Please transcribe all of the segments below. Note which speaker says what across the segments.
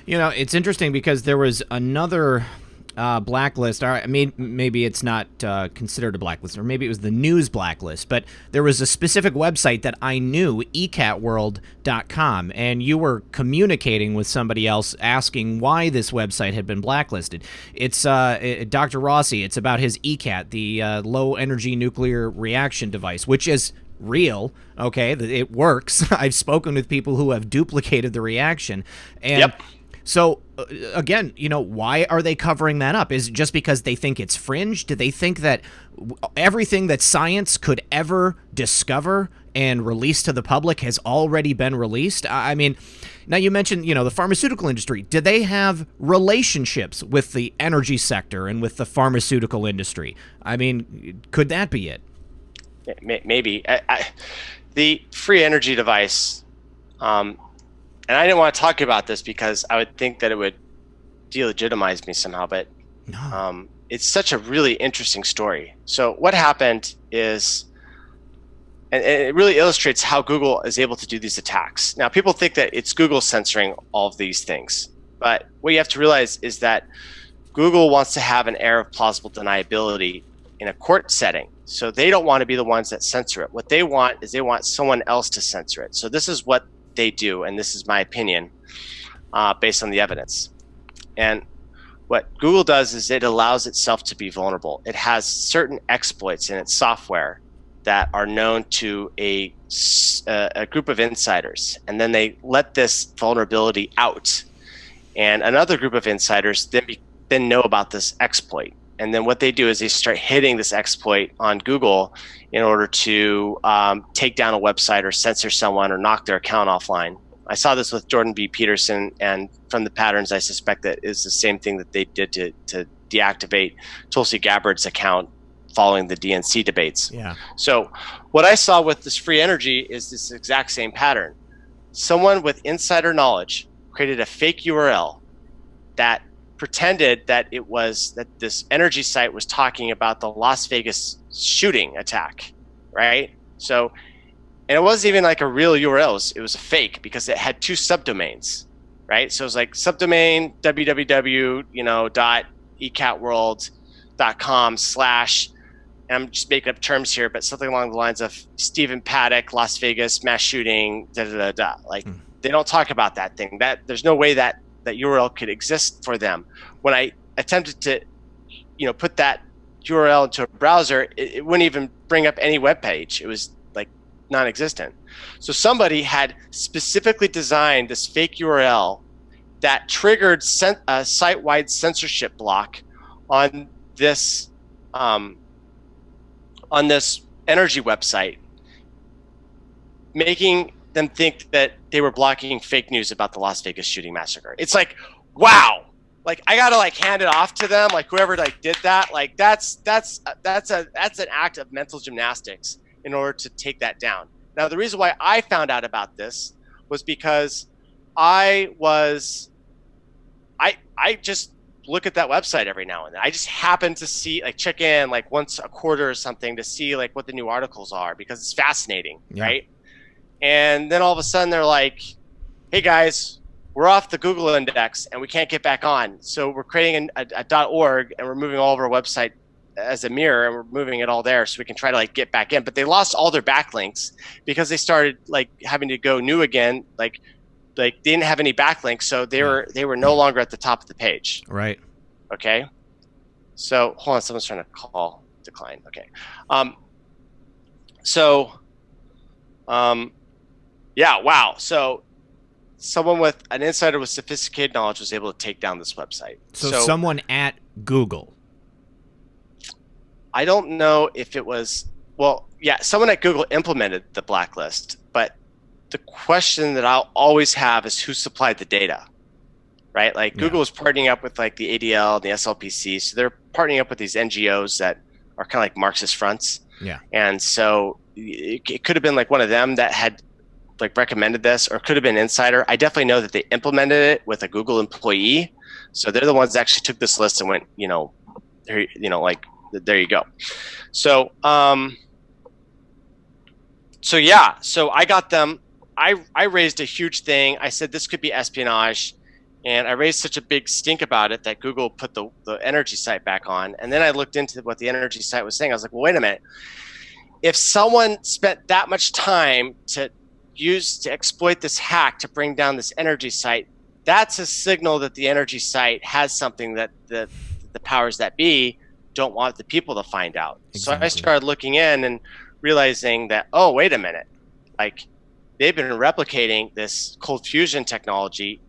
Speaker 1: It's interesting because there was another blacklist. Or maybe it's not considered a blacklist, or maybe it was the news blacklist, but there was a specific website that I knew, ecatworld.com, and you were communicating with somebody else asking why this website had been blacklisted. It's Dr. Rossi. It's about his ECAT, the low-energy nuclear reaction device, which is real. Okay, it works. I've spoken with people who have duplicated the reaction. And
Speaker 2: Yep.
Speaker 1: so again, why are they covering that up? Is it just because they think it's fringe? Do they think that everything that science could ever discover and release to the public has already been released? I mean, now you mentioned, the pharmaceutical industry. Do they have relationships with the energy sector and with the pharmaceutical industry? I mean, could that be it?
Speaker 2: Maybe. The free energy device, and I didn't want to talk about this because I would think that it would delegitimize me somehow, but
Speaker 1: No.
Speaker 2: it's such a really interesting story. So what happened is, and it really illustrates how Google is able to do these attacks. Now, people think that it's Google censoring all of these things, but what you have to realize is that Google wants to have an air of plausible deniability in a court setting. So they don't want to be the ones that censor it. What they want is they want someone else to censor it. So this is what they do, and this is my opinion based on the evidence. And what Google does is it allows itself to be vulnerable. It has certain exploits in its software that are known to a group of insiders, and then they let this vulnerability out. And another group of insiders then know about this exploit. And then what they do is they start hitting this exploit on Google in order to take down a website or censor someone or knock their account offline. I saw this with Jordan B. Peterson, and from the patterns, I suspect that is the same thing that they did to deactivate Tulsi Gabbard's account following the DNC debates.
Speaker 1: Yeah.
Speaker 2: So what I saw with this free energy is this exact same pattern. Someone with insider knowledge created a fake URL that pretended that this energy site was talking about the Las Vegas shooting attack, right? So, and it wasn't even like a real URL. It was a fake because it had two subdomains, right? So it was like subdomain www.ecatworld.com/ and I'm just making up terms here, but something along the lines of Stephen Paddock, Las Vegas mass shooting, Like they don't talk about that thing. That there's no way that URL could exist for them. When I attempted to, put that URL into a browser, it wouldn't even bring up any web page. It was like non-existent. So somebody had specifically designed this fake URL that triggered a site-wide censorship block on this energy website, making them think that they were blocking fake news about the Las Vegas shooting massacre. It's like, wow, like I gotta hand it off to them, like whoever did that, like that's an act of mental gymnastics in order to take that down. Now the reason why I found out about this was because I just look at that website every now and then. I just happen to see, check in once a quarter or something to see what the new articles are, because it's fascinating, right? And then all of a sudden they're like, hey guys, we're off the Google index and we can't get back on. So we're creating a .org and we're moving all of our website as a mirror and we're moving it all there so we can try to get back in. But they lost all their backlinks because they started having to go new again. They didn't have any backlinks, so they were no longer at the top of the page.
Speaker 1: Right.
Speaker 2: Okay. So hold on, someone's trying to call. Decline. Okay. Yeah, wow. So someone with an insider with sophisticated knowledge was able to take down this website.
Speaker 1: So someone at Google.
Speaker 2: I don't know if it was, someone at Google implemented the blacklist, but the question that I'll always have is who supplied the data, right? Google is partnering up with the ADL and the SLPC. So they're partnering up with these NGOs that are kind of like Marxist fronts.
Speaker 1: Yeah.
Speaker 2: And so it could have been one of them that had recommended this, or it could have been insider. I definitely know that they implemented it with a Google employee. So they're the ones that actually took this list and went, there you go. So, so I got them. I raised a huge thing. I said this could be espionage, And I raised such a big stink about it that Google put the energy site back on. And then I looked into what the energy site was saying. I was like, well, wait a minute. If someone spent that much time to exploit this hack to bring down this energy site, that's a signal that the energy site has something that the powers that be don't want the people to find out.
Speaker 1: Exactly.
Speaker 2: So I started looking in and realizing that, oh, wait a minute. Like, they've been replicating this cold fusion technology.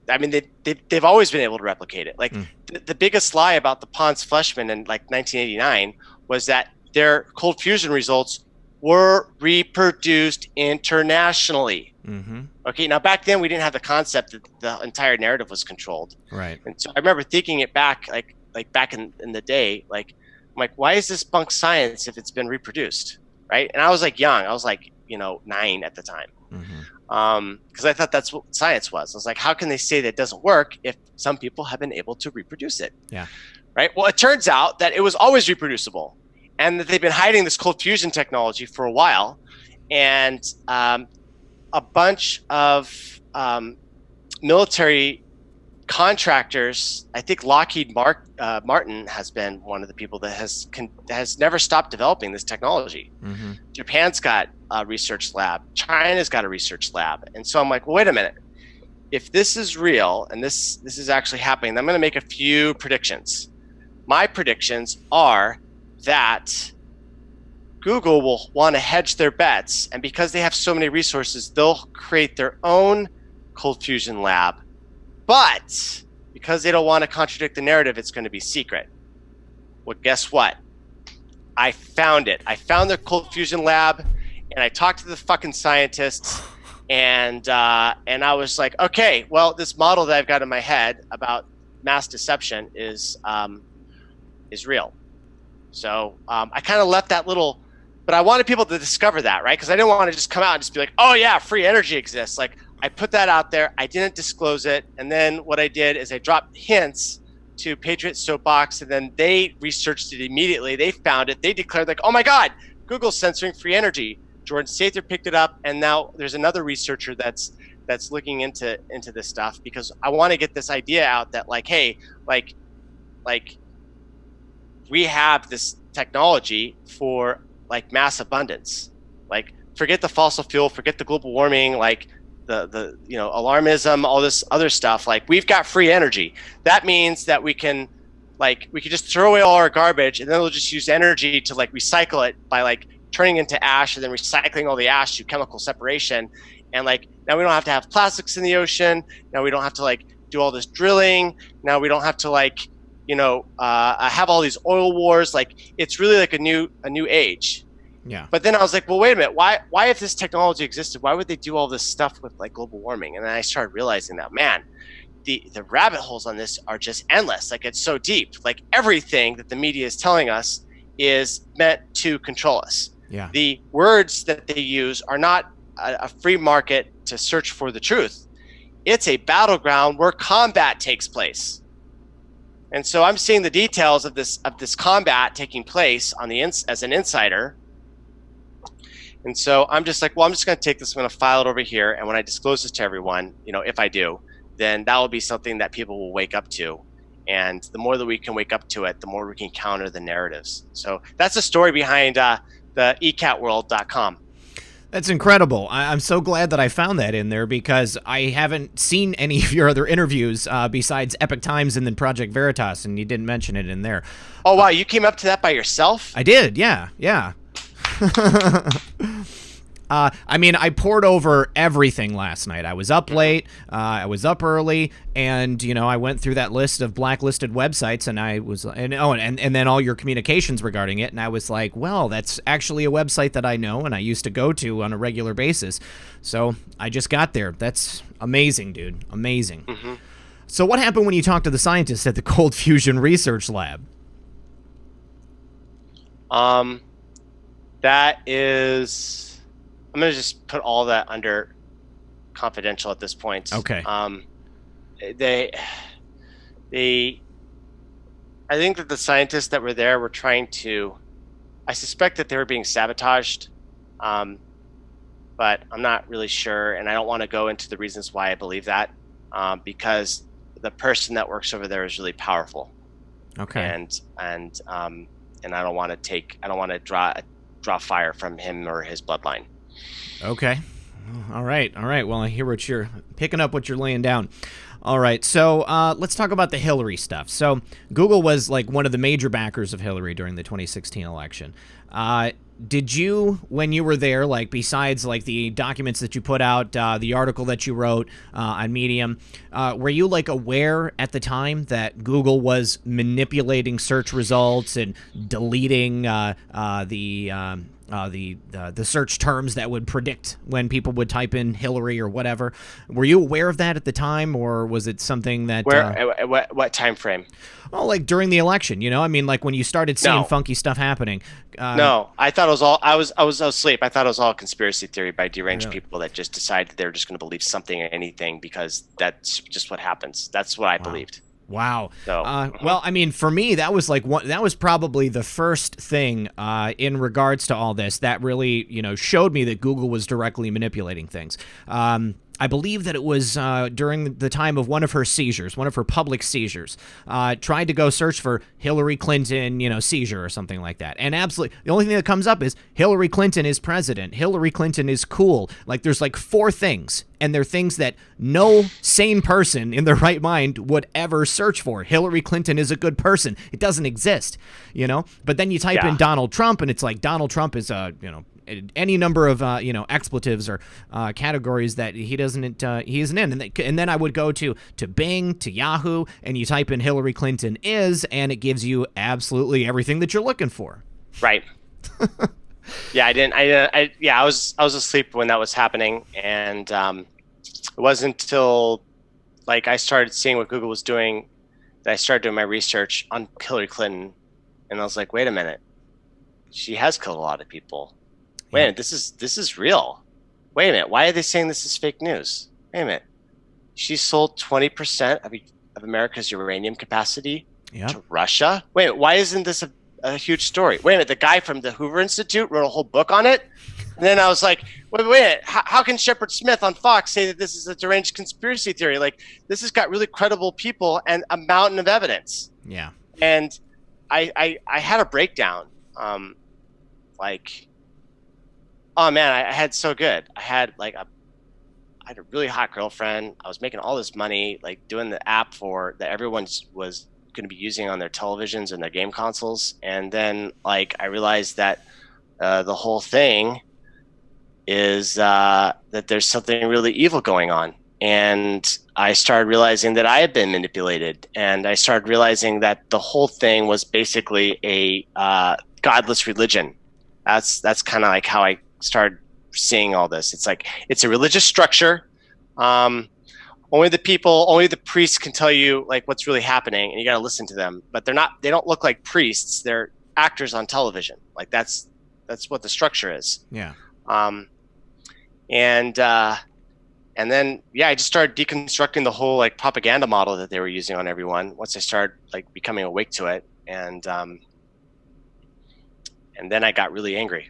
Speaker 2: I mean, they've always been able to replicate it. Like the biggest lie about the Pons-Fleischmann in like 1989 was that their cold fusion results were reproduced internationally. Okay, now back then we didn't have the concept that the entire narrative was controlled.
Speaker 1: Right.
Speaker 2: And so I remember thinking it back, like back in the day, like, I'm like, why is this bunk science if it's been reproduced, right? And I was like young. I was like, 9 at the time. Because I thought that's what science was. I was like, how can they say that it doesn't work if some people have been able to reproduce it?
Speaker 1: Yeah.
Speaker 2: Right. Well, it turns out that it was always reproducible, and that they've been hiding this cold fusion technology for a while, and a bunch of military contractors. I think Lockheed Martin has been one of the people that has never stopped developing this technology. Japan's got a research lab. China's got a research lab. And so I'm like, well, wait a minute. If this is real and this is actually happening, I'm going to make a few predictions. My predictions are that Google will want to hedge their bets, and because they have so many resources, they'll create their own cold fusion lab. But because they don't want to contradict the narrative, it's going to be secret. Well, guess what? I found it. I found their cold fusion lab, and I talked to the fucking scientists, and I was like, okay, well, this model that I've got in my head about mass deception is real. So I kind of left that little, but I wanted people to discover that, right? Because I didn't want to just come out and just be like, oh yeah, free energy exists. Like, I put that out there. I didn't disclose it. And then what I did is I dropped hints to Patriot Soapbox, and then they researched it immediately. They found it. They declared like, oh my God, Google's censoring free energy. Jordan Sather picked it up, and now there's another researcher that's looking into this stuff, because I want to get this idea out that like, hey, like we have this technology for like mass abundance. Like, forget the fossil fuel, forget the global warming, like the alarmism, all this other stuff. Like, we've got free energy. That means that we can just throw away all our garbage, and then we'll just use energy to like recycle it by like turning into ash, and then recycling all the ash through chemical separation. And like, now we don't have to have plastics in the ocean. Now we don't have to like do all this drilling. Now we don't have to like, have all these oil wars. Like, it's really like a new age.
Speaker 1: Yeah.
Speaker 2: But then I was like, well, wait a minute. Why if this technology existed, why would they do all this stuff with like global warming? And then I started realizing that, man, the rabbit holes on this are just endless. Like, it's so deep. Like, everything that the media is telling us is meant to control us.
Speaker 1: Yeah.
Speaker 2: The words that they use are not a free market to search for the truth. It's a battleground where combat takes place. And so I'm seeing the details of this combat taking place on as an insider. And so I'm just like, well, I'm just going to take this, I'm going to file it over here, and when I disclose this to everyone, if I do, then that will be something that people will wake up to. And the more that we can wake up to it, the more we can counter the narratives. So that's the story behind the ecatworld.com.
Speaker 1: That's incredible. I'm so glad that I found that in there, because I haven't seen any of your other interviews besides Epic Times and then Project Veritas, and you didn't mention it in there.
Speaker 2: Oh, wow. You came up to that by yourself?
Speaker 1: I did. Yeah. I mean, I poured over everything last night. I was up late, I was up early, and I went through that list of blacklisted websites, and I was, and then all your communications regarding it, and I was like, well, that's actually a website that I know and I used to go to on a regular basis. So I just got there. That's amazing, dude. Amazing. Mm-hmm. So what happened when you talked to the scientists at the Cold Fusion Research Lab?
Speaker 2: That is, I'm going to just put all that under confidential at this point.
Speaker 1: Okay.
Speaker 2: I think that the scientists that were there were trying to, I suspect that they were being sabotaged, but I'm not really sure, and I don't want to go into the reasons why I believe that, because the person that works over there is really powerful.
Speaker 1: Okay.
Speaker 2: And I don't want to draw fire from him or his bloodline.
Speaker 1: Okay. All right. Well, I hear what you're picking up, what you're laying down. All right, so let's talk about the Hillary stuff. So Google was like one of the major backers of Hillary during the 2016 election. Did you, when you were there, like besides like the documents that you put out, the article that you wrote on Medium, were you like aware at the time that Google was manipulating search results and deleting the search terms that would predict when people would type in Hillary or whatever? Were you aware of that at the time, or was it something that
Speaker 2: what time frame?
Speaker 1: Well, like during the election, you know, I mean, like when you started seeing funky stuff happening.
Speaker 2: No, I thought it was all. I was asleep. I thought it was all conspiracy theory by deranged people that just decided they're just going to believe something or anything because that's just what happens. That's what I believed.
Speaker 1: Wow.
Speaker 2: So,
Speaker 1: well, I mean, for me, that was like that was probably the first thing in regards to all this that really, you know, showed me that Google was directly manipulating things. I believe that it was during the time of one of her seizures, one of her public seizures, tried to go search for Hillary Clinton, you know, seizure or something like that. And absolutely, the only thing that comes up is Hillary Clinton is president. Hillary Clinton is cool. Like there's like 4 things, and they're things that no sane person in their right mind would ever search for. Hillary Clinton is a good person. It doesn't exist, you know? But then you type in Donald Trump, and it's like Donald Trump is you know, any number of you know, expletives or categories that he isn't in, and then I would go to Bing, to Yahoo, and you type in Hillary Clinton is, and it gives you absolutely everything that you're looking for.
Speaker 2: Right. Yeah, I was asleep when that was happening, and it wasn't until like I started seeing what Google was doing that I started doing my research on Hillary Clinton, and I was like, wait a minute, she has killed a lot of people. Wait a minute, this is real. Wait a minute, why are they saying this is fake news? Wait a minute, she sold 20% of America's uranium capacity to Russia? Wait, why isn't this a huge story? Wait a minute, the guy from the Hoover Institute wrote a whole book on it? And then I was like, wait a minute, how can Shepard Smith on Fox say that this is a deranged conspiracy theory? Like, this has got really credible people and a mountain of evidence. Yeah. And I had a breakdown. Like, oh man, I had so good. I had a really hot girlfriend. I was making all this money, like doing the app that everyone was going to be using on their televisions and their game consoles. And then like I realized that the whole thing is that there's something really evil going on. And I started realizing that I had been manipulated, and I started realizing that the whole thing was basically a godless religion. That's kind of like how I started seeing all this. It's like it's a religious structure. Only the priests can tell you like what's really happening, and you got to listen to them. But they don't look like priests. They're actors on television. Like that's what the structure is.
Speaker 1: Yeah.
Speaker 2: And then I just started deconstructing the whole like propaganda model that they were using on everyone. Once I started like becoming awake to it, and then I got really angry.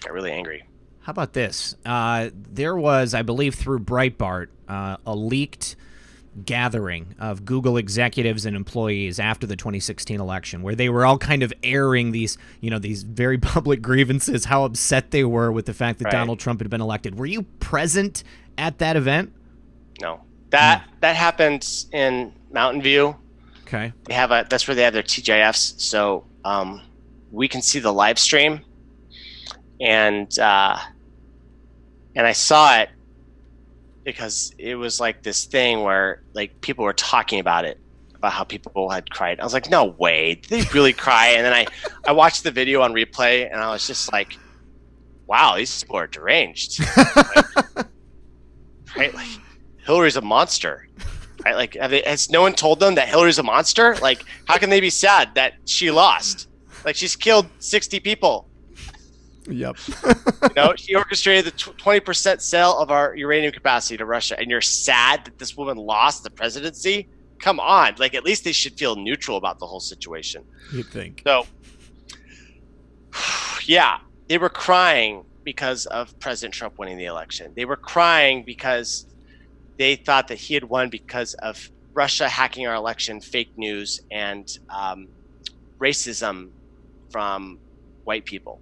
Speaker 1: How about this? There was, I believe, through Breitbart, a leaked gathering of Google executives and employees after the 2016 election, where they were all kind of airing these very public grievances, how upset they were with the fact that Donald Trump had been elected. Were you present at that event?
Speaker 2: No. That happened in Mountain View.
Speaker 1: Okay.
Speaker 2: That's where they have their TGIFs, so we can see the live stream. And I saw it because it was like this thing where like people were talking about how people had cried. I was like, no way, did they really cry? And then I watched the video on replay, and I was just like, wow, these people are deranged. Right? Like, Hillary's a monster. Right? Like, has no one told them that Hillary's a monster? Like, how can they be sad that she lost? Like, she's killed 60 people.
Speaker 1: Yep.
Speaker 2: She orchestrated the 20% sale of our uranium capacity to Russia, and you're sad that this woman lost the presidency? Come on. Like, at least they should feel neutral about the whole situation.
Speaker 1: You'd think.
Speaker 2: So, yeah, they were crying because of President Trump winning the election. They were crying because they thought that he had won because of Russia hacking our election, fake news, and racism from white people.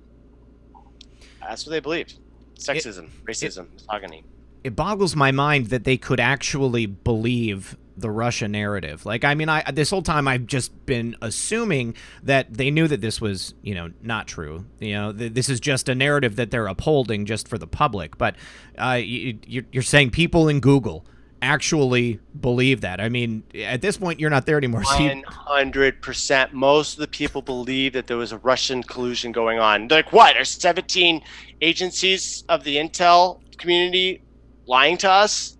Speaker 2: That's what they believed. Sexism, racism, misogyny.
Speaker 1: It boggles my mind that they could actually believe the Russia narrative. Like, I mean, this whole time I've just been assuming that they knew that this was, not true. This is just a narrative that they're upholding just for the public. But you're saying people in Google actually believe that. I mean, at this point, you're not there anymore.
Speaker 2: 100%. Most of the people believe that there was a Russian collusion going on. They're like, what? Are 17 agencies of the intel community lying to us?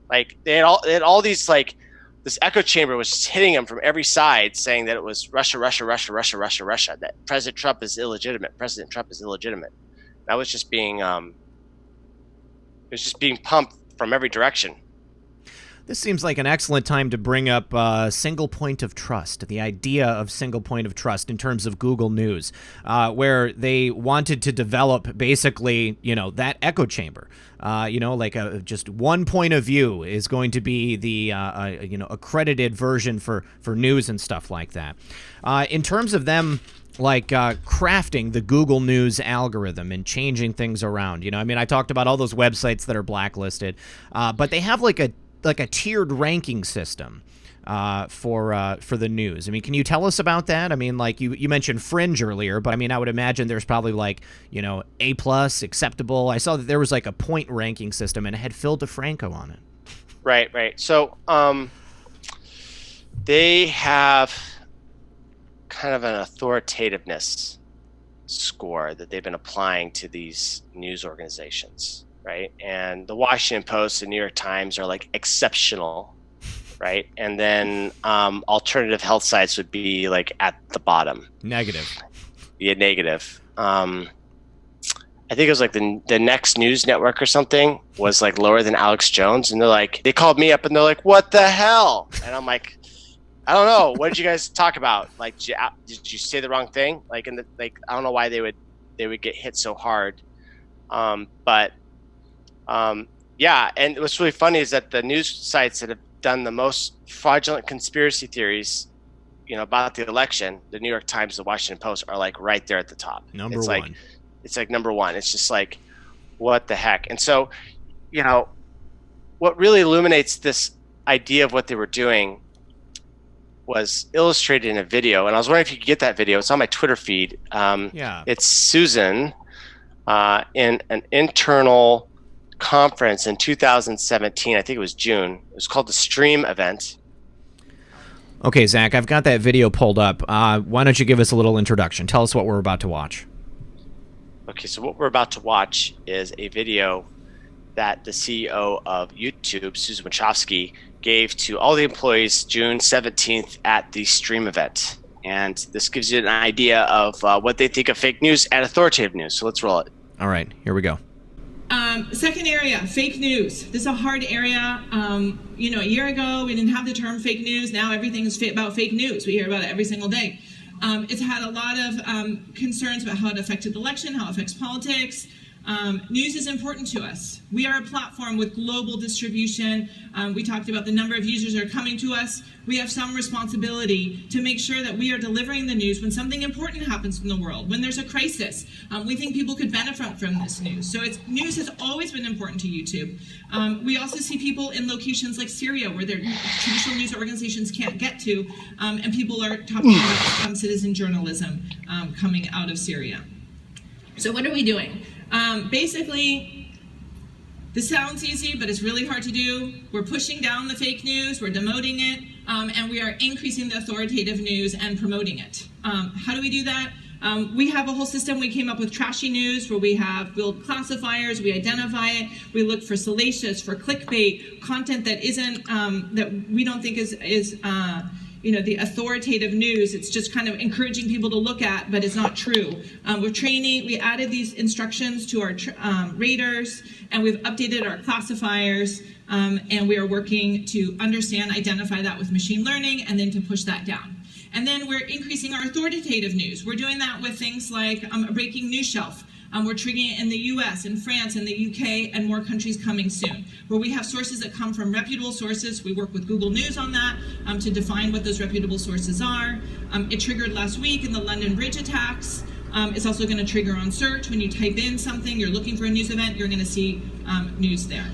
Speaker 2: Like, they had all these, like, this echo chamber was just hitting them from every side, saying that it was Russia, that President Trump is illegitimate. That was just being pumped from every direction.
Speaker 1: This seems like an excellent time to bring up single point of trust, the idea of single point of trust in terms of Google News, where they wanted to develop basically, that echo chamber. Like just one point of view is going to be the, accredited version for news and stuff like that. In terms of them crafting the Google News algorithm and changing things around, I talked about all those websites that are blacklisted, but they have like a tiered ranking system for the news. I mean, can you tell us about that? I mean, like you mentioned Fringe earlier, but I mean, I would imagine there's probably A+, acceptable. I saw that there was like a point ranking system and it had Phil DeFranco on it.
Speaker 2: Right. So they have kind of an authoritativeness score that they've been applying to these news organizations. Right. And the Washington Post and New York Times are like exceptional. Right. And then alternative health sites would be like at the bottom.
Speaker 1: Negative.
Speaker 2: Yeah, negative. I think it was like the Next News Network or something was like lower than Alex Jones. And they called me up and they're like, what the hell? And I'm like, I don't know. What did you guys talk about? Like, did you say the wrong thing? I don't know why they would get hit so hard. Yeah, and what's really funny is that the news sites that have done the most fraudulent conspiracy theories, about the election, the New York Times, the Washington Post, are like right there at the top.
Speaker 1: Number one.
Speaker 2: It's like number one. It's just like, what the heck? And so, what really illuminates this idea of what they were doing was illustrated in a video. And I was wondering if you could get that video. It's on my Twitter feed.
Speaker 1: Yeah.
Speaker 2: It's Susan in an internal conference in 2017. I think it was June. It was called the Stream Event.
Speaker 1: Okay, Zach, I've got that video pulled up. Why don't you give us a little introduction? Tell us what we're about to watch.
Speaker 2: Okay, so what we're about to watch is a video that the CEO of YouTube, Susan Wachowski, gave to all the employees June 17th at the Stream Event. And this gives you an idea of what they think of fake news and authoritative news. So let's roll it.
Speaker 1: All right, here we go.
Speaker 3: Second area, fake news. This is a hard area. A year ago, we didn't have the term fake news. Now everything is about fake news. We hear about it every single day. It's had a lot of concerns about how it affected the election, how it affects politics. News is important to us. We are a platform with global distribution. We talked about the number of users that are coming to us. We have some responsibility to make sure that we are delivering the news when something important happens in the world, when there's a crisis. We think people could benefit from this news. So news has always been important to YouTube. We also see people in locations like Syria where their traditional news organizations can't get to, and people are talking about citizen journalism coming out of Syria. So what are we doing? Basically, this sounds easy, but it's really hard to do. We're pushing down the fake news, we're demoting it, and we are increasing the authoritative news and promoting it. How do we do that? We have a whole system. We came up with trashy news where we have build classifiers, we identify it, we look for salacious, for clickbait, content that isn't, that we don't think is the authoritative news. It's just kind of encouraging people to look at, but it's not true. We're training, we added these instructions to our raters, and we've updated our classifiers, and we are working to understand, identify that with machine learning, and then to push that down. And then we're increasing our authoritative news. We're doing that with things like a breaking news shelf. We're triggering it in the US, in France, in the UK, and more countries coming soon, where we have sources that come from reputable sources. We work with Google News on that to define what those reputable sources are. It triggered last week in the London Bridge attacks. It's also going to trigger on search. When you type in something, you're looking for a news event, you're going to see news there.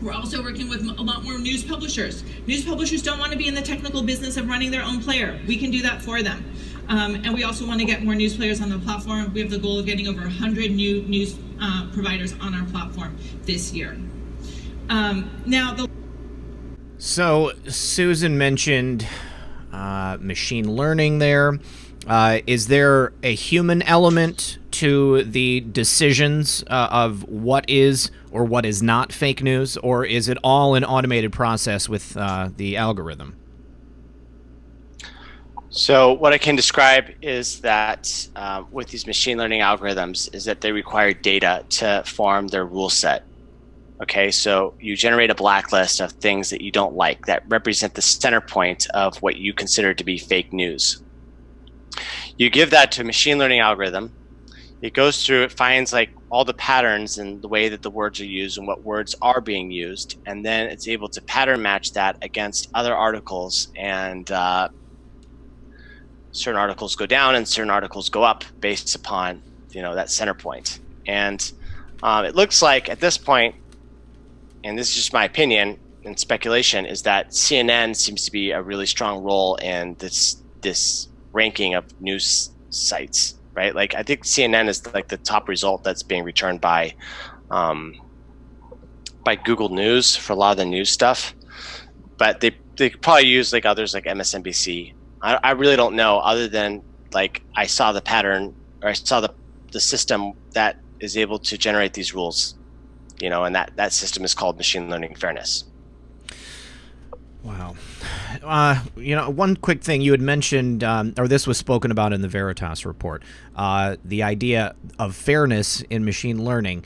Speaker 3: We're also working with a lot more news publishers. News publishers don't want to be in the technical business of running their own player. We can do that for them. And we also want to get more news players on the platform. We have the goal of getting over 100 new news providers on our platform this year.
Speaker 1: So Susan mentioned machine learning there. Is there a human element to the decisions of what is or what is not fake news, or is it all an automated process with the algorithm?
Speaker 2: So what I can describe is that with these machine learning algorithms is that they require data to form their rule set. Okay, so you generate a blacklist of things that you don't like that represent the center point of what you consider to be fake news. You give that to a machine learning algorithm. It goes through, it finds like all the patterns and the way that the words are used and what words are being used, and then it's able to pattern match that against other articles, and certain articles go down and certain articles go up based upon, you know, that center point. And it looks like at this point, and this is just my opinion and speculation, is that CNN seems to be a really strong role in this ranking of news sites, right? Like I think CNN is like the top result that's being returned by Google News for a lot of the news stuff, but they probably use like others like MSNBC. I really don't know, other than like I saw the pattern, or I saw the system that is able to generate these rules, you know, and that system is called machine learning fairness.
Speaker 1: Wow. You know, one quick thing you had mentioned, or this was spoken about in the Veritas report, the idea of fairness in machine learning,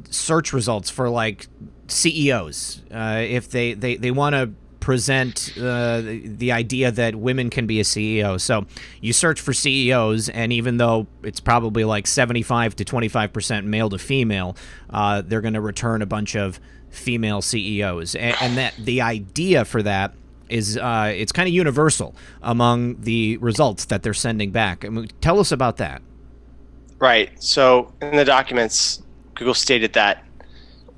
Speaker 1: search results for like CEOs, if they want to present the idea that women can be a CEO. So you search for CEOs, and even though it's probably like 75 to 25% male to female, they're going to return a bunch of female CEOs, and that the idea for that is it's kind of universal among the results that they're sending back. I mean, tell us about that.
Speaker 2: Right. So in the documents, Google stated that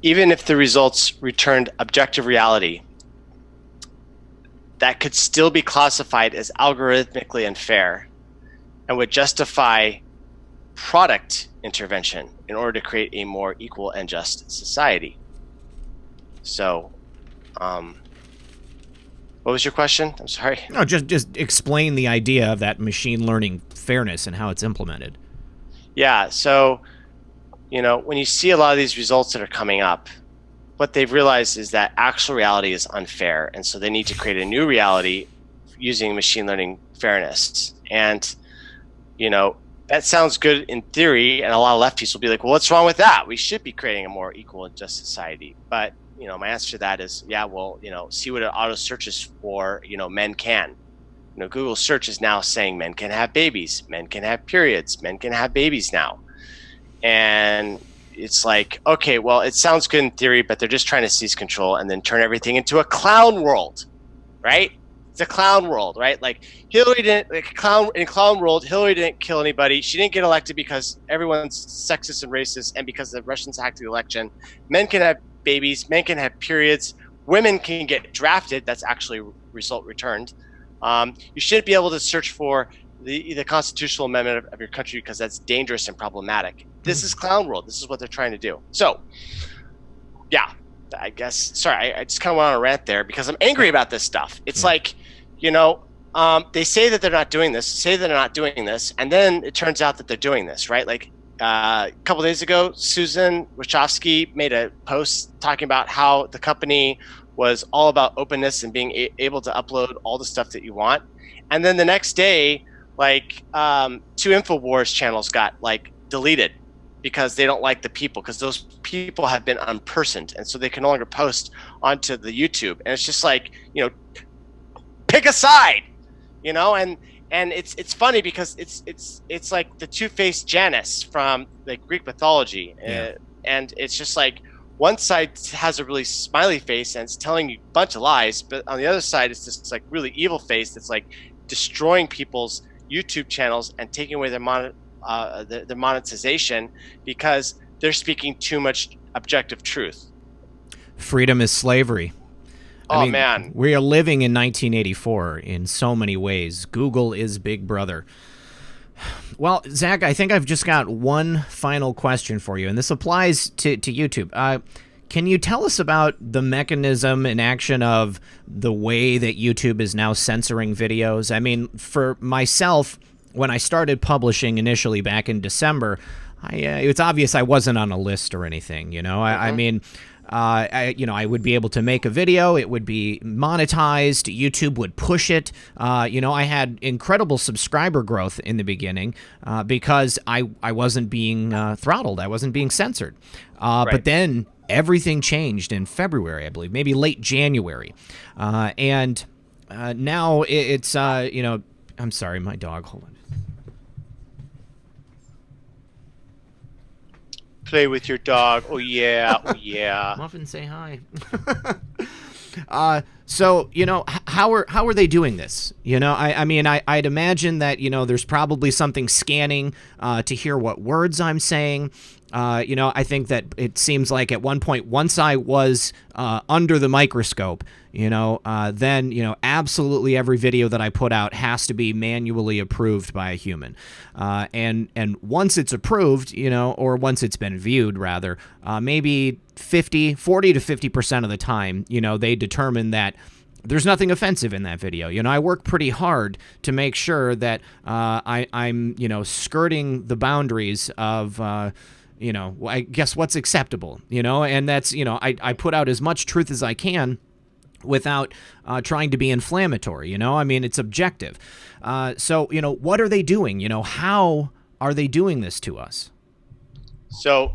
Speaker 2: even if the results returned objective reality, that could still be classified as algorithmically unfair and would justify product intervention in order to create a more equal and just society. So, what was your question? I'm sorry.
Speaker 1: No, just explain the idea of that machine learning fairness and how it's implemented.
Speaker 2: Yeah, so, you know, when you see a lot of these results that are coming up, what they've realized is that actual reality is unfair, and so they need to create a new reality using machine learning fairness. And, you know, that sounds good in theory, and a lot of lefties will be like, well, what's wrong with that? We should be creating a more equal and just society. But, you know, my answer to that is, yeah, well, you know, see what it auto searches for, you know, men can. You know, Google search is now saying men can have babies, men can have periods, men can have babies now. And it's like, okay, well, it sounds good in theory, but they're just trying to seize control and then turn everything into a clown world, right? It's a clown world, right? Like Hillary didn't, like in clown world, Hillary didn't kill anybody. She didn't get elected because everyone's sexist and racist, and because the Russians hacked the election. Men can have babies, men can have periods, women can get drafted. That's actually result returned. You shouldn't be able to search for the constitutional amendment of your country because that's dangerous and problematic. This is clown world. This is what they're trying to do. So, yeah, I guess, sorry, I just kind of went on a rant there because I'm angry about this stuff. It's like, you know, they say that they're not doing this, and then it turns out that they're doing this, right? Like a couple of days ago, Susan Wachowski made a post talking about how the company was all about openness and being able to upload all the stuff that you want. And then the next day, like 2 InfoWars channels got like deleted because they don't like the people, because those people have been unpersoned, and so they can no longer post onto the YouTube. And it's just like, you know, pick a side, you know, and And it's funny because it's like the two-faced Janus from the Greek mythology. And it's just like one side has a really smiley face and it's telling you a bunch of lies, but on the other side it's this like really evil face that's like destroying people's YouTube channels and taking away their monetization because they're speaking too much objective truth.
Speaker 1: Freedom is slavery.
Speaker 2: Oh,
Speaker 1: I mean,
Speaker 2: man.
Speaker 1: We are living in 1984 in so many ways. Google is Big Brother. Well, Zak, I think I've just got one final question for you, and this applies to YouTube. Can you tell us about the mechanism and action of the way that YouTube is now censoring videos? I mean, for myself, when I started publishing initially back in December, it's obvious I wasn't on a list or anything, you know? I mean, I would be able to make a video. It would be monetized. YouTube would push it. I had incredible subscriber growth in the beginning because I wasn't being throttled. I wasn't being censored.
Speaker 2: Right.
Speaker 1: But then everything changed in February, I believe, maybe late January. And now it's, I'm sorry, my dog. Hold on.
Speaker 2: Play with your dog. Oh yeah, oh yeah.
Speaker 1: Muffin, say hi. So, how are they doing this? I mean, I'd imagine that, there's probably something scanning to hear what words I'm saying. I think that it seems like at one point, once I was under the microscope, then, absolutely every video that I put out has to be manually approved by a human. And once it's approved, or once it's been viewed, rather, maybe 40 to 50% of the time, they determine that there's nothing offensive in that video. I work pretty hard to make sure that I'm, skirting the boundaries of, I guess what's acceptable, and that's, I put out as much truth as I can without trying to be inflammatory, I mean, it's objective. So, what are they doing? How are they doing this to us?
Speaker 2: So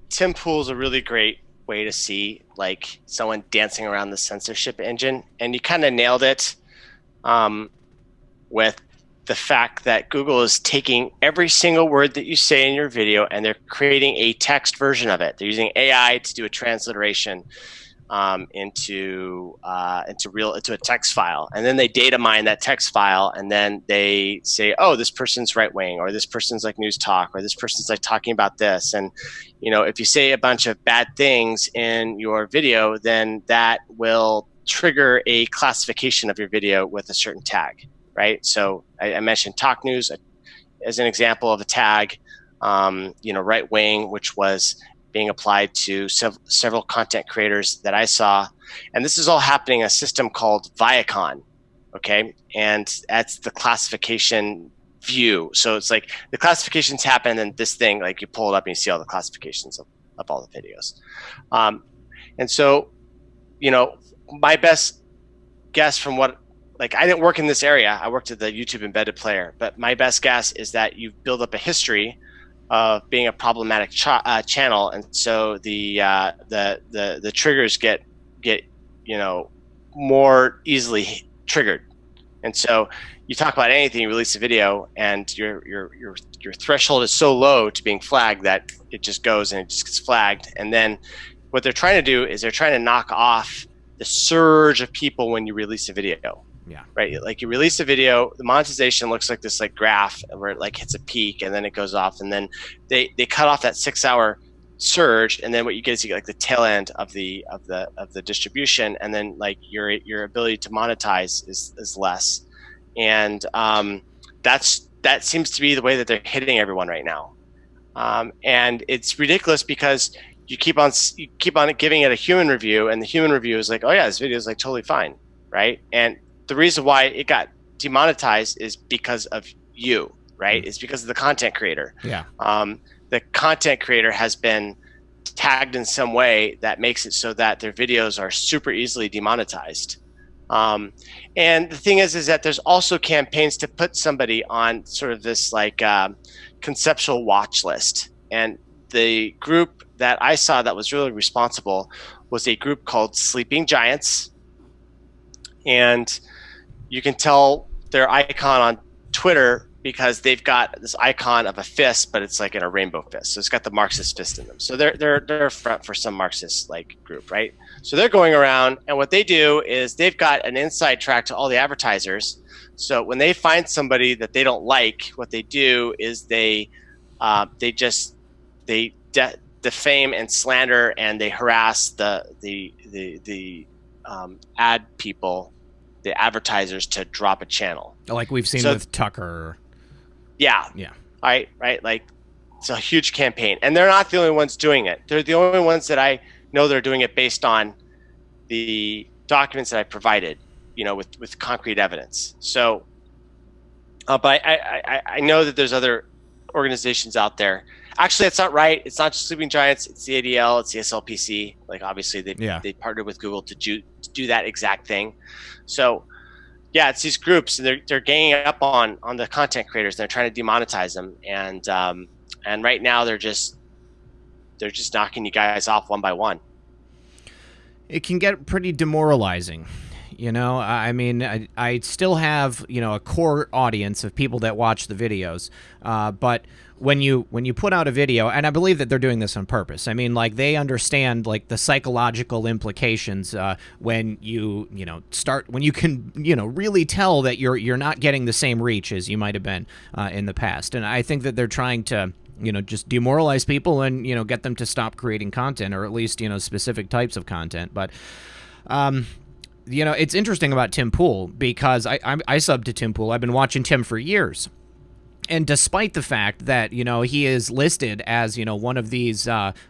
Speaker 2: Tim Pool's a really great way to see like someone dancing around the censorship engine. And you kind of nailed it with the fact that Google is taking every single word that you say in your video and they're creating a text version of it. They're using AI to do a transliteration into a text file, and then they data mine that text file, and then they say, oh, this person's right wing, or this person's like news talk, or this person's like talking about this. And if you say a bunch of bad things in your video, then that will trigger a classification of your video with a certain tag. Right. So I mentioned talk news as an example of a tag, right wing, which was being applied to several content creators that I saw. And this is all happening in a system called Viacom. Okay. And that's the classification view. So it's like the classifications happen and this thing, like you pull it up and you see all the classifications of all the videos. And so, my best guess from what, like, I didn't work in this area. I worked at the YouTube embedded player, but my best guess is that you build up a history of being a problematic channel, and so the triggers get more easily triggered. And so you talk about anything, you release a video, and your threshold is so low to being flagged that it just goes and it just gets flagged. And then what they're trying to do is they're trying to knock off the surge of people when you release a video.
Speaker 1: Yeah.
Speaker 2: Right. Like you release a video, the monetization looks like this like graph where it like hits a peak and then it goes off, and then they cut off that 6-hour surge, and then what you get is you get like the tail end of the distribution, and then like your ability to monetize is less. And that seems to be the way that they're hitting everyone right now. And it's ridiculous because you keep on giving it a human review, and the human review is like, oh yeah, this video is like totally fine, right? And the reason why it got demonetized is because of you, right? It's because of the content creator.
Speaker 1: Yeah.
Speaker 2: The content creator has been tagged in some way that makes it so that their videos are super easily demonetized. And the thing is that there's also campaigns to put somebody on sort of this like conceptual watch list. And the group that I saw that was really responsible was a group called Sleeping Giants. And you can tell their icon on Twitter because they've got this icon of a fist, but it's like in a rainbow fist. So it's got the Marxist fist in them. So they're front for some Marxist like group, right? So they're going around, and what they do is they've got an inside track to all the advertisers. So when they find somebody that they don't like, what they do is they defame and slander, and they harass the ad people, the advertisers, to drop a channel.
Speaker 1: Like we've seen with Tucker.
Speaker 2: Yeah.
Speaker 1: Yeah.
Speaker 2: Right. Like it's a huge campaign, and they're not the only ones doing it. They're the only ones that I know they're doing it based on the documents that I provided, with concrete evidence. So, but I know that there's other organizations out there. Actually, that's not right. It's not just Sleeping Giants. It's the ADL. It's the SLPC. Like, obviously, they partnered with Google to do that exact thing. So, yeah, it's these groups, and they're ganging up on the content creators. They're trying to demonetize them, and right now they're just knocking you guys off one by one.
Speaker 1: It can get pretty demoralizing. I mean, I still have, a core audience of people that watch the videos, but when you put out a video, and I believe that they're doing this on purpose. I mean, like, they understand like the psychological implications when you can really tell that you're not getting the same reach as you might have been in the past. And I think that they're trying to just demoralize people and get them to stop creating content, or at least specific types of content. But it's interesting about Tim Pool, because I sub to Tim Pool. I've been watching Tim for years. And despite the fact that, he is listed as, one of these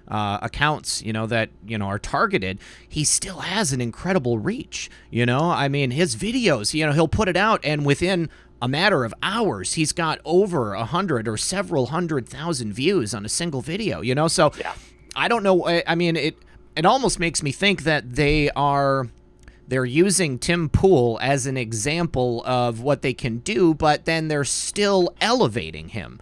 Speaker 1: accounts, that, are targeted, he still has an incredible reach. I mean, his videos, he'll put it out, and within a matter of hours, he's got over 100 or several 100,000 views on a single video, So yeah. I don't know. I mean, it almost makes me think that they're using Tim Pool as an example of what they can do, but then they're still elevating him,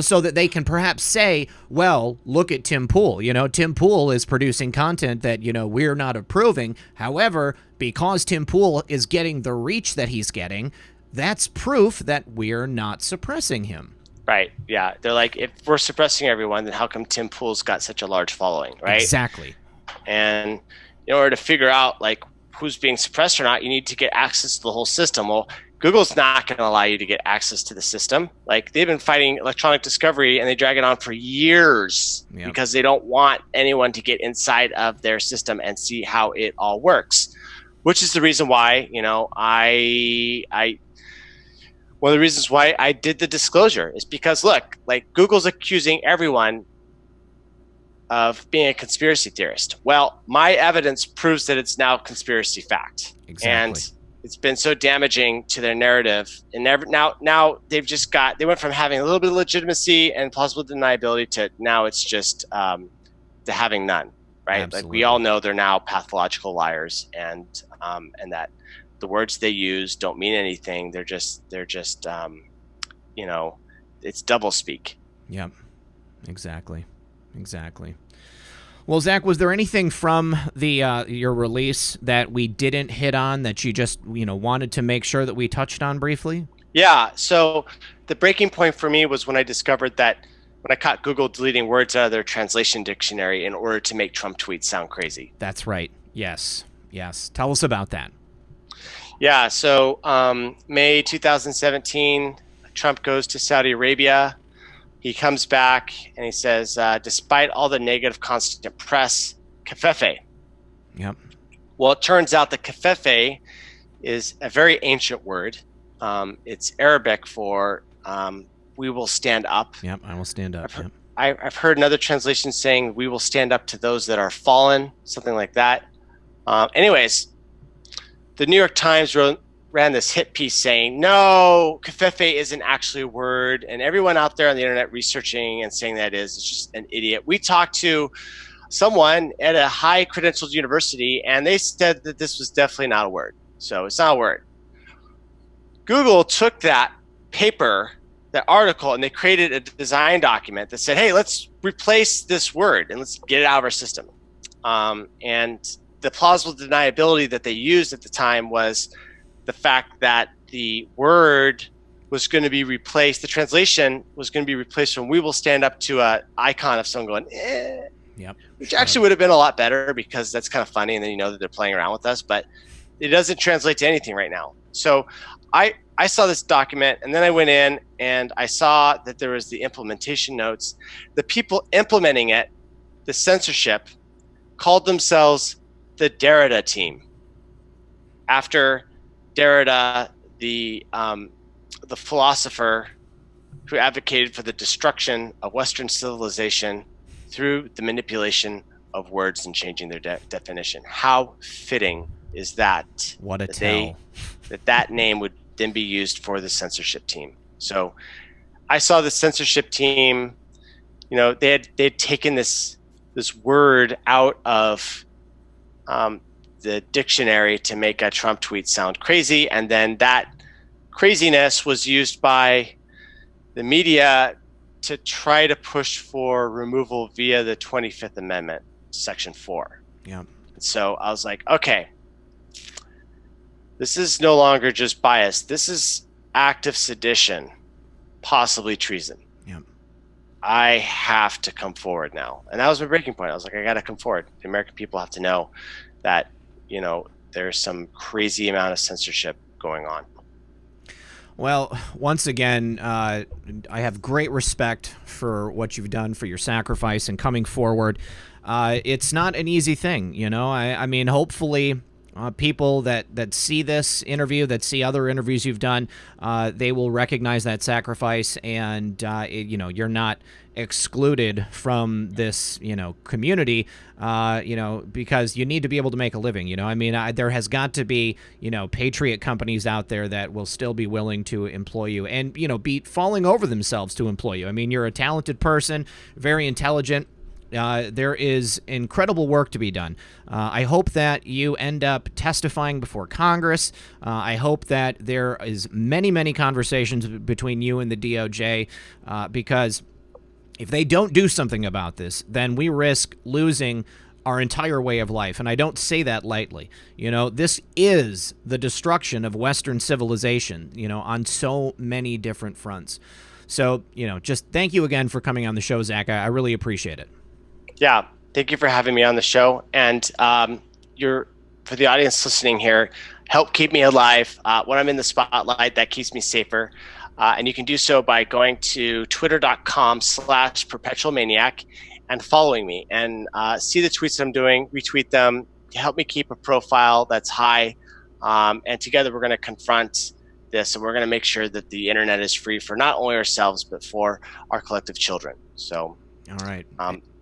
Speaker 1: so that they can perhaps say, well, look at Tim Pool. Tim Pool is producing content that, we're not approving. However, because Tim Pool is getting the reach that he's getting, that's proof that we're not suppressing him.
Speaker 2: Right. Yeah. They're like, if we're suppressing everyone, then how come Tim Pool's got such a large following, right?
Speaker 1: Exactly.
Speaker 2: And in order to figure out, like, who's being suppressed or not, you need to get access to the whole system. Well, Google's not going to allow you to get access to the system. Like, they've been fighting electronic discovery, and they drag it on for years because they don't want anyone to get inside of their system and see how it all works, which is the reason why, one of the reasons why I did the disclosure is because, look, like, Google's accusing everyone of being a conspiracy theorist. Well, my evidence proves that it's now conspiracy fact.
Speaker 1: Exactly.
Speaker 2: And it's been so damaging to their narrative. And now they went from having a little bit of legitimacy and plausible deniability to now it's just to having none, right?
Speaker 1: Absolutely.
Speaker 2: Like, we all know they're now pathological liars, and that the words they use don't mean anything. They're just it's doublespeak.
Speaker 1: Yep. Exactly. Well, Zak, was there anything from the your release that we didn't hit on that you just wanted to make sure that we touched on briefly?
Speaker 2: Yeah. So the breaking point for me was when I discovered that when I caught Google deleting words out of their translation dictionary in order to make Trump tweets sound crazy.
Speaker 1: That's right. Yes. Tell us about that.
Speaker 2: Yeah. So May 2017, Trump goes to Saudi Arabia. He comes back and he says, despite all the negative constant press, kafefe.
Speaker 1: Yep.
Speaker 2: Well, it turns out that kafefe is a very ancient word. It's Arabic for we will stand up.
Speaker 1: Yep, I will stand up.
Speaker 2: I've heard another translation saying we will stand up to those that are fallen, something like that. Anyways, the New York Times ran this hit piece saying, no, kafefe isn't actually a word. And everyone out there on the internet researching and saying that is just an idiot. We talked to someone at a high credentialed university, and they said that this was definitely not a word. So it's not a word. Google took that paper, that article, and they created a design document that said, hey, let's replace this word and let's get it out of our system. And the plausible deniability that they used at the time was the fact that the word was going to be replaced. The translation was going to be replaced from "we will stand up" to a icon of someone going, eh.
Speaker 1: Yep.
Speaker 2: Which actually would have been a lot better, because that's kind of funny, and then you know that they're playing around with us, but it doesn't translate to anything right now. So I saw this document, and then I went in and I saw that there was the implementation notes. The people implementing it, the censorship, called themselves the Derrida team, after Derrida, the philosopher who advocated for the destruction of Western civilization through the manipulation of words and changing their definition. How fitting is that?
Speaker 1: What a tell.
Speaker 2: That name would then be used for the censorship team. So I saw the censorship team, you know, they'd taken this word out of the dictionary to make a Trump tweet sound crazy, and then that craziness was used by the media to try to push for removal via the 25th Amendment, Section 4.
Speaker 1: Yeah.
Speaker 2: So I was like, okay, this is no longer just bias. This is active sedition, possibly treason.
Speaker 1: Yeah.
Speaker 2: I have to come forward now. And that was my breaking point. I was like, I got to come forward. The American people have to know that, you know, there's some crazy amount of censorship going on.
Speaker 1: Well, once again, I have great respect for what you've done, for your sacrifice and coming forward. It's not an easy thing, you know. I mean, hopefully people that see this interview, that see other interviews you've done, they will recognize that sacrifice, and you know, you're not excluded from this, you know, community, you know, because you need to be able to make a living. You know, I mean, there has got to be, you know, patriot companies out there that will still be willing to employ you, and, you know, be falling over themselves to employ you. I mean, you're a talented person, very intelligent. There is incredible work to be done. I hope that you end up testifying before Congress. I hope that there is many conversations between you and the DOJ, because if they don't do something about this, then we risk losing our entire way of life. And I don't say that lightly. You know, this is the destruction of Western civilization, you know, on so many different fronts. So, you know, just thank you again for coming on the show, Zak. I really appreciate it.
Speaker 2: Yeah, thank you for having me on the show. And for the audience listening here, help keep me alive. When I'm in the spotlight, that keeps me safer. And you can do so by going to twitter.com/perpetualmaniac and following me, and see the tweets that I'm doing, retweet them, help me keep a profile that's high. And together we're going to confront this, and we're going to make sure that the internet is free for not only ourselves, but for our collective children. So,
Speaker 1: all right.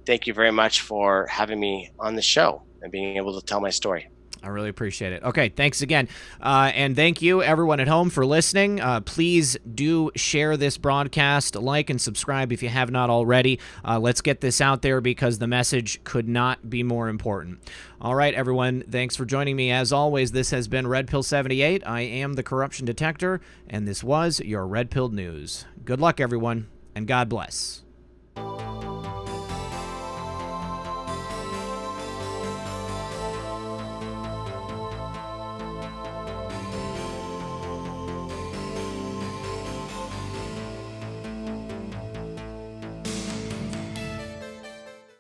Speaker 2: Thank you very much for having me on the show and being able to tell my story.
Speaker 1: I really appreciate it. Okay, thanks again. And thank you, everyone at home, for listening. Please do share this broadcast, like and subscribe if you have not already. Let's get this out there, because the message could not be more important. All right, everyone, thanks for joining me. As always, this has been Red Pill 78. I am the Corruption Detector, and this was your Red Pill News. Good luck, everyone, and God bless.